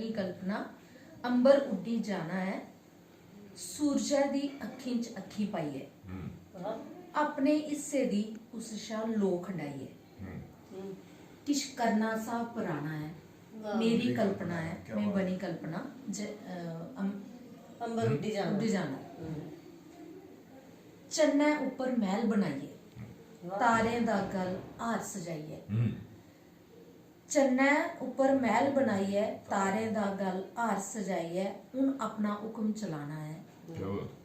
बनी कल्पना अंबर उड्डी जाना है सूरजा दी अखीं च अखी पाई है अपने हिस्से दी उस शा लो खंडाई है किश करना सा पुराना है मेरी कल्पना है मैं बनी कल्पना अंबर उड्डी जाना चन्नै उपर महल बनाइए तारे दा गल हार सजाइए चन्नै उपर महल बनाइए तारे दा गल हार सजाइए हुन अपना हुक्म चलाना है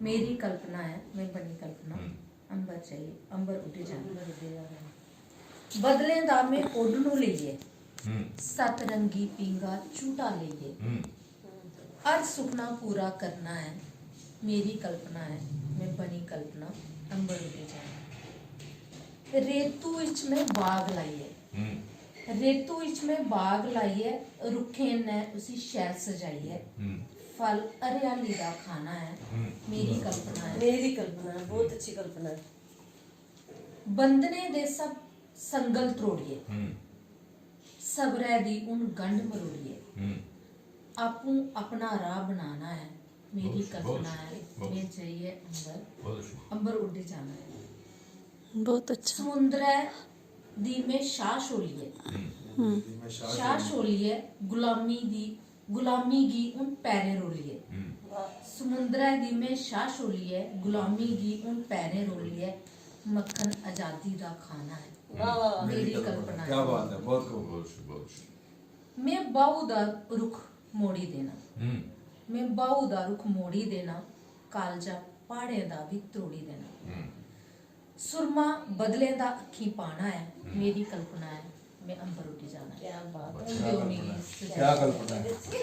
मेरी कल्पना है मैं बनी कल्पना अंबर चाहिए अंबर उड्डी जाना बदलें दा मैं ओडनू लईए सतरंगी पींगा झूठा लईए हर सुपना पूरा करना है मेरी कल्पना है मैं बनी कल्पना अंबर उड्डी जाना रेतू विच में बाग लाइए रेतू विच में बाग लाइए रुखे ने उसी शहर सजाइए फल हरियाली दा खाना है मेरी कल्पना है बहुत अच्छी कल्पना है बंदने दे सब संगल त्रोड़िए सबरै दी उन गंढ मरोड़िए आपू अपना राह बनाना है मेरी कल्पना है मैं चाहिए अंबर उड्डी जाना है बहुत अच्छा समुद्र दी में शाह छोलिए शाह छोलिए गुलामी गी उन पैरे रोलिए समुद्र दी में शाह छोलिए गुलामी गी उन पैरे रोलिए मक्खन आजादी दा खाना है मेरी कल्पना क्या बात है बहुत मैं बाहू दा रुख मोड़ी देना मैं बाहू दा रुख मोड़ी देना कालजा पहाड़े दा भी त्रोड़ी देना सुरमा बदले दा अखी पाना है मेरी कल्पना है मैं अंबर उड्डी जाना क्या बात है क्या कल्पना है